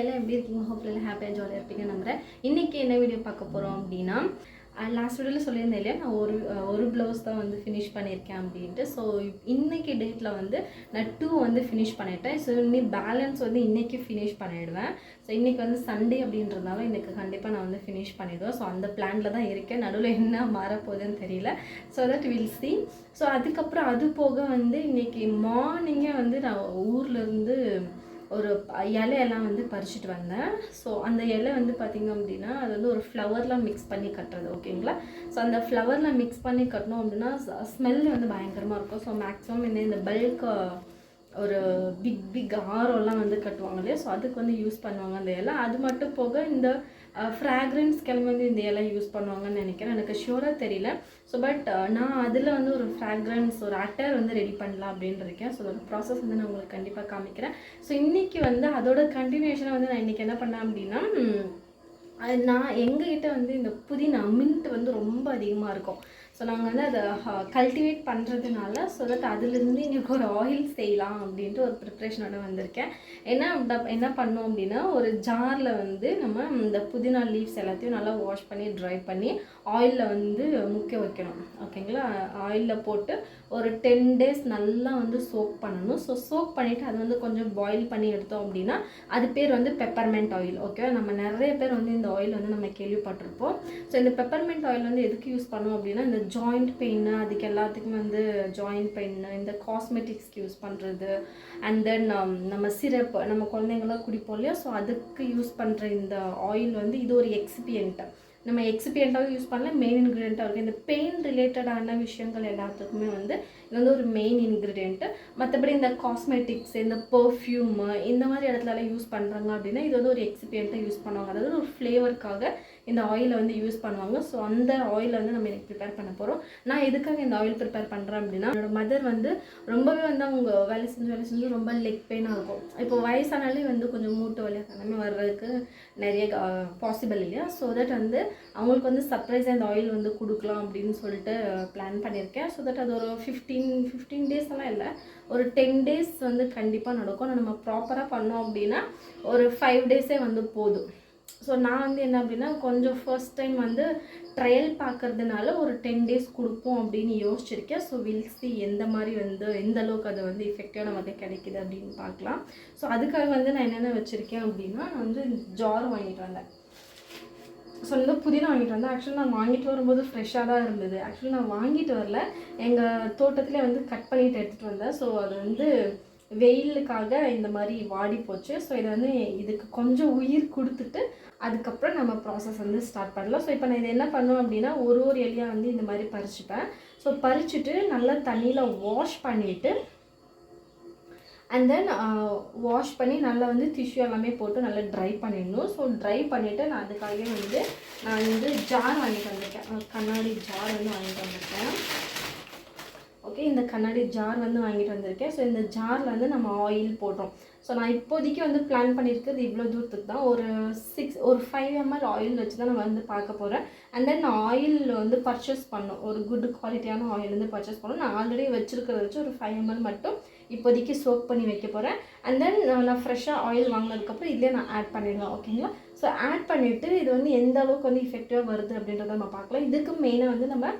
எல்லாம் எப்படி இருக்கீங்க? ஹோப்ல எல்லாம் ஹாப்பியாக ஜாலியாக இருப்பீங்க நம்புகிறேன். இன்றைக்கி என்ன வீடியோ பார்க்க போகிறோம் அப்படின்னா, லாஸ்ட் வீடியோவில் சொல்லியிருந்தேன் இல்லையா, நான் ஒரு ப்ளவுஸ் தான் வந்து ஃபினிஷ் பண்ணியிருக்கேன் அப்படின்ட்டு. ஸோ இன்றைக்கி டேட்டில் வந்து நான் 2 வந்து ஃபினிஷ் பண்ணிட்டேன். ஸோ இன்னி பேலன்ஸ் வந்து இன்றைக்கி ஃபினிஷ் பண்ணிவிடுவேன். ஸோ இன்றைக்கி வந்து சண்டே அப்படின்றதுனால இன்றைக்கி கண்டிப்பாக நான் வந்து ஃபினிஷ் பண்ணிவிடுவேன். ஸோ அந்த பிளானில் தான் இருக்கேன். நடுவில் என்ன மாறப்போகுதுன்னு தெரியல. So that will see. So அதுக்கப்புறம் அது போக வந்து இன்றைக்கி மார்னிங்கே வந்து நான் ஊர்லேருந்து ஒரு இலையெல்லாம் வந்து பறிச்சுட்டு வந்தேன். ஸோ அந்த இலை வந்து பார்த்திங்க அப்படின்னா அது வந்து ஒரு ஃப்ளவர்லாம் மிக்ஸ் பண்ணி கட்டுறது, ஓகேங்களா? ஸோ அந்த ஃப்ளவரில் மிக்ஸ் பண்ணி கட்டணும் அப்படின்னா ஸ்மெல் வந்து பயங்கரமாக இருக்கும். ஸோ மேக்ஸிமம் இந்த பல்க் ஒரு பிக் ஆரோலாம் வந்து கட்டுவாங்க இல்லையா, ஸோ அதுக்கு வந்து யூஸ் பண்ணுவாங்க அந்த இலை. அது மட்டும் போக இந்த ஃப்ராக்ரன்ஸ்க்கெல்லாம் வந்து இந்த இலை யூஸ் பண்ணுவாங்கன்னு நினைக்கிறேன், எனக்கு ஷூராக தெரியல. ஸோ பட் நான் அதில் வந்து ஒரு ஃப்ராக்ரன்ஸ் ஒரு அட்டர் வந்து ரெடி பண்ணலாம் அப்படின்னு இருக்கேன். ஸோ அதோட ப்ராசஸ் வந்து நான் உங்களுக்கு கண்டிப்பாக காமிக்கிறேன். ஸோ இன்றைக்கி வந்து அதோட கண்டினியூஷனை வந்து நான் இன்றைக்கி என்ன பண்ணேன் அப்படின்னா, நான் எங்ககிட்ட வந்து இந்த புதினா மின்ட் வந்து ரொம்ப அதிகமாக இருக்கும். ஸோ நாங்கள் வந்து அதை கல்டிவேட் பண்ணுறதுனால ஸோ தட் அதுலேருந்து இன்றைக்கி ஒரு ஆயில் செய்யலாம் அப்படின்ட்டு ஒரு ப்ரிப்ரேஷனோட வந்திருக்கேன். என்ன பண்ணோம் அப்படின்னா, ஒரு ஜாரில் வந்து நம்ம இந்த புதினா லீவ்ஸ் எல்லாத்தையும் நல்லா வாஷ் பண்ணி ட்ரை பண்ணி ஆயிலில் வந்து முக்க வைக்கணும், ஓகேங்களா? ஆயிலில் போட்டு ஒரு 10 days நல்லா வந்து சோக் பண்ணணும். ஸோ சோக் பண்ணிவிட்டு அது வந்து கொஞ்சம் பாயில் பண்ணி எடுத்தோம் அப்படின்னா அது பேர் வந்து பெப்பர்மெண்ட் ஆயில், ஓகே? நம்ம நிறைய பேர் வந்து இந்த ஆயில் வந்து நம்ம கேள்விப்பட்டிருப்போம். ஸோ இந்த பெப்பர்மெண்ட் ஆயில் வந்து எதுக்கு யூஸ் பண்ணோம் அப்படின்னா, இந்த ஜாயிண்ட் பெயின் அதுக்கு எல்லாத்துக்குமே வந்து ஜாயிண்ட் பெயின், இந்த காஸ்மெட்டிக்ஸ்க்கு யூஸ் பண்ணுறது, அண்ட் தென் நம்ம சிரப் நம்ம குழந்தைங்களாம் குடிப்போம் இல்லையா, ஸோ அதுக்கு யூஸ் பண்ணுற இந்த ஆயில் வந்து இது ஒரு எக்ஸிபியன்ட். நம்ம எக்ஸிபியண்ட்டாகவும் யூஸ் பண்ணல, மெயின் இன்க்ரீடியண்ட்டாக இருக்குது. இந்த பெயின் ரிலேட்டடான விஷயங்கள் எல்லாத்துக்குமே வந்து இது வந்து ஒரு மெயின் இன்க்ரீடியண்ட்டு. மற்றபடி இந்த காஸ்மெட்டிக்ஸ் இந்த பர்ஃப்யூமு இந்த மாதிரி இடத்துலலாம் யூஸ் பண்ணுறாங்க அப்படின்னா இது வந்து ஒரு எக்ஸிபியண்ட்டாக யூஸ் பண்ணுவாங்க, அதாவது ஒரு ஃப்ளேவருக்காக இந்த ஆயிலை வந்து யூஸ் பண்ணுவாங்க. ஸோ அந்த ஆயிலை வந்து நம்ம எனக்கு ப்ரிப்பேர் பண்ண போகிறோம். நான் எதுக்காக இந்த ஆயில் ப்ரிப்பேர் பண்ணுறேன் அப்படின்னா, என்னோடய மதர் வந்து ரொம்பவே வந்து அவங்க வேலை செஞ்சு ரொம்ப லெக் பெயினாக இருக்கும். இப்போ வயசானாலே வந்து கொஞ்சம் மூட்டு வலி எல்லாமே வர்றதுக்கு நிறைய பாசிபிள் இல்லையா. ஸோ தட் வந்து அவங்களுக்கு வந்து சர்ப்ரைஸாக இந்த ஆயில் வந்து கொடுக்கலாம் அப்படின்னு சொல்லிட்டு பிளான் பண்ணியிருக்கேன். ஸோ தட் அது ஒரு 15 days எல்லாம் இல்லை, ஒரு 10 days வந்து கண்டிப்பாக நடக்கும். நம்ம ப்ராப்பராக பண்ணோம் அப்படின்னா ஒரு 5 days வந்து போதும். ஸோ நான் வந்து என்ன அப்படின்னா, கொஞ்சம் ஃபர்ஸ்ட் டைம் வந்து ட்ரையல் பார்க்கறதுனால ஒரு 10 days கொடுப்போம் அப்படின்னு யோசிச்சிருக்கேன். ஸோ வில் சி எந்த மாதிரி வந்து எந்த அளவுக்கு அது வந்து எஃபெக்டிவாக நமக்கு கிடைக்குது அப்படின்னு பார்க்கலாம். ஸோ அதுக்காக வந்து நான் என்னென்ன வச்சுருக்கேன் அப்படின்னா, நான் வந்து ஜார் வாங்கிட்டு வந்தேன். ஸோ இந்த புதினா வாங்கிட்டு வந்தேன். ஆக்சுவலி நான் வாங்கிட்டு வரும்போது ஃப்ரெஷ்ஷாக தான் இருந்தது. ஆக்சுவலி நான் வாங்கிட்டு வரல, எங்கள் தோட்டத்திலே வந்து கட் பண்ணிவிட்டு எடுத்துகிட்டு வந்தேன். ஸோ அது வந்து வெயிலுக்காக இந்த மாதிரி வாடி போச்சு. ஸோ இதை வந்து இதுக்கு கொஞ்சம் உயிர் கொடுத்துட்டு அதுக்கப்புறம் நம்ம ப்ராசஸ் வந்து ஸ்டார்ட் பண்ணலாம். ஸோ இப்போ நான் இதை என்ன பண்ணுவேன் அப்படின்னா, ஒரு இலையாக வந்து இந்த மாதிரி பறிச்சுப்பேன். ஸோ பறிச்சுட்டு நல்லா தண்ணியில் வாஷ் பண்ணிவிட்டு அண்ட் தென் வாஷ் பண்ணி நல்லா வந்து டிஷ்யூ எல்லாமே போட்டு நல்லா ட்ரை பண்ணிடணும். ஸோ ட்ரை பண்ணிவிட்டு நான் அதுக்காகவே வந்து நான் வந்து ஜார் வாங்கிட்டு வந்திருக்கேன், கண்ணாடி ஜார் வந்து வாங்கிட்டு வந்திருக்கேன். ஓகே, இந்த கண்ணாடி ஜார் வந்து வாங்கிட்டு வந்திருக்கேன். ஸோ இந்த ஜாரில் வந்து நம்ம ஆயில் போடுறோம். ஸோ நான் இப்போதைக்கு வந்து பிளான் பண்ணியிருக்கிறது இவ்வளோ தூரத்துக்கு தான், ஒரு 5 ml ஆயில் வச்சு தான் நம்ம வந்து பார்க்க போகிறேன். அண்ட் தென் நான் ஆயில் வந்து பர்ச்சேஸ் பண்ணோம், ஒரு குட் குவாலிட்டியான ஆயில் வந்து பர்ச்சேஸ் பண்ணோம். நான் ஆல்ரெடி வச்சுருக்கிறத வச்சு ஒரு 5 ml மட்டும் இப்போதைக்கு சோக் பண்ணி வைக்க போகிறேன். அண்ட் தென் நான் ஃப்ரெஷ்ஷாக ஆயில் வாங்கினதுக்கப்புறம் இதிலே நான் ஆட் பண்ணிடுவேன், ஓகேங்களா? ஸோ ஆட் பண்ணிவிட்டு இது வந்து எந்த அளவுக்கு வந்து எஃபெக்டிவாக வருது அப்படின்றத நம்ம பார்க்கலாம். இதுக்கு மெயினாக வந்து நம்ம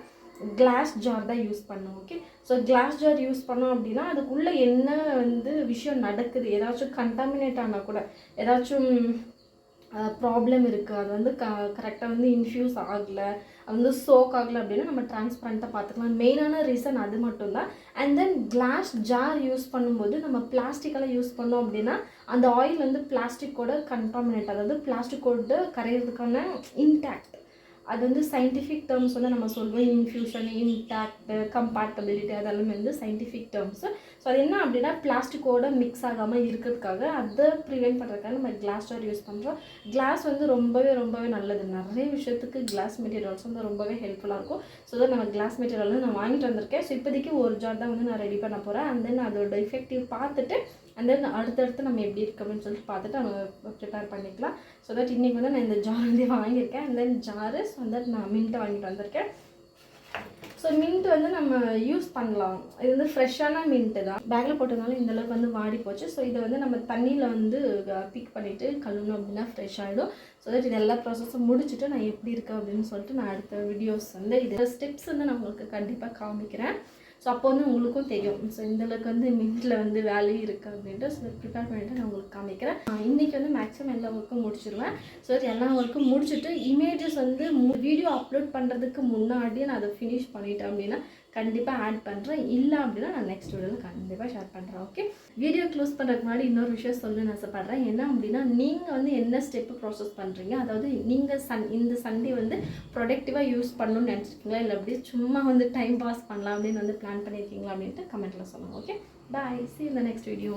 கிளாஸ் ஜார் தான் யூஸ் பண்ணோம், okay? So glass jar use பண்ணோம் அப்படின்னா அதுக்குள்ளே என்ன வந்து விஷயம் நடக்குது, ஏதாச்சும் கண்டாமினேட் ஆனால் கூட ஏதாச்சும் ப்ராப்ளம் இருக்குது, அது வந்து கரெக்டாக வந்து இன்ஃப்யூஸ் ஆகலை, அது வந்து சோக் ஆகலை அப்படின்னா நம்ம டிரான்ஸ்பரண்ட்டாக பார்த்துக்கலாம். மெயினான ரீசன் அது மட்டும்தான். And then glass jar use பண்ணும்போது நம்ம பிளாஸ்டிக்கெல்லாம் யூஸ் பண்ணோம் அப்படின்னா அந்த ஆயில் வந்து பிளாஸ்டிக்கோட கண்டாமினேட், அதாவது பிளாஸ்டிக்கோட கரையிறதுக்கான இன்டாக்ட், அது வந்து சயின்டிஃபிக் டேர்ம்ஸ் வந்து நம்ம சொல்லுவோம், இன்ஃப்யூஷன், இன்டாக்ட், கம்பேட்டபிலிட்டி, அதெல்லாமே வந்து சயின்டிஃபிக் டேர்ம்ஸு. ஸோ அது என்ன அப்படின்னா பிளாஸ்டிக்கோட மிக்ஸ் ஆகாமல் இருக்கிறதுக்காக அதை ப்ரிவென்ட் பண்ணுறதுக்காக நம்ம கிளாஸ் ஜார் யூஸ் பண்ணுறோம். கிளாஸ் வந்து ரொம்பவே நல்லது, நிறைய விஷயத்துக்கு கிளாஸ் மெட்டீரியல்ஸ் வந்து ரொம்பவே ஹெல்ப்ஃபுல்லாக இருக்கும். ஸோ தான் நம்ம கிளாஸ் மெட்டீரியல் வந்து நான் வாங்கிட்டு வந்திருக்கேன். ஸோ இப்போதைக்கு ஒரு ஜார் தான் வந்து நான் ரெடி பண்ண போகிறேன். அண்ட் தென் அதோட எஃபெக்டிவ் பார்த்துட்டு அண்ட் தென் அடுத்தடுத்து நம்ம எப்படி இருக்கு அப்படின்னு சொல்லிட்டு பார்த்துட்டு நம்ம ப்ரிப்பேர் பண்ணிக்கலாம். ஸோ தட் இன்றைக்கி வந்து நான் இந்த ஜார் வந்து வாங்கியிருக்கேன். அண்ட் தென் ஜாரு ஸோ தட் நான் மின்ட்டை வாங்கிட்டு வந்திருக்கேன். ஸோ மின்ட் வந்து நம்ம யூஸ் பண்ணலாம். இது வந்து ஃப்ரெஷ்ஷான மின்ட்டு தான். பேக்கில் போட்டதுனால இந்தளவுக்கு வந்து வாடி போச்சு. ஸோ இதை வந்து நம்ம தண்ணியில் வந்து பிக் பண்ணிவிட்டு கழுவணும் அப்படின்னா ஃப்ரெஷ் ஆகிடும். ஸோ தட் இது எல்லா ப்ராசஸும் முடிச்சுட்டு நான் எப்படி இருக்குது அப்படின்னு சொல்லிட்டு நான் அடுத்த வீடியோஸ் வந்து இது ஸ்டெப்ஸ் வந்து நான் உங்களுக்கு கண்டிப்பாக காமிக்கிறேன். ஸோ அப்போ வந்து உங்களுக்கும் தெரியும் ஸோ இந்தளவுக்கு வந்து மின்ட்டில் வந்து வேல்யூ இருக்குது அப்படின்ட்டு ஸோ ப்ரிப்பேர் பண்ணிவிட்டு நான் உங்களுக்கு காமிக்கிறேன். இன்றைக்கி வந்து மேக்ஸிமம் எல்லா ஒர்க்கும் முடிச்சிடுவேன். ஸோ எல்லா ஒர்க்கும் முடிச்சுட்டு இமேஜஸ் வந்து வீடியோ அப்லோட் பண்ணுறதுக்கு முன்னாடியே நான் அதை ஃபினிஷ் பண்ணிட்டேன் அப்படின்னா கண்டிப்பாக ஆட் பண்ணுறேன். இல்லை அப்படின்னா நான் நெக்ஸ்ட் வீடியோவில் கண்டிப்பாக ஷேர் பண்ணுறேன். ஓகே, வீடியோ க்ளோஸ் பண்ணுறதுக்கு முன்னாடி இன்னொரு விஷயம் சொல்லணும்னு ஆசைப்பட்றேன். என்ன அப்படின்னா நீங்கள் வந்து என்ன ஸ்டெப்பு ப்ராசஸ் பண்ணுறீங்க, அதாவது நீங்கள் இந்த சண்டே வந்து ப்ரொடக்டிவாக யூஸ் பண்ணணும்னு நினச்சிருக்கீங்களா, இல்லை அப்படியே சும்மா வந்து டைம் பாஸ் பண்ணலாம் அப்படின்னு வந்து பிளான் பண்ணியிருக்கீங்களா அப்படின்ட்டு கமெண்ட்டில் சொல்லுங்கள். Okay, bye, see you in the next video.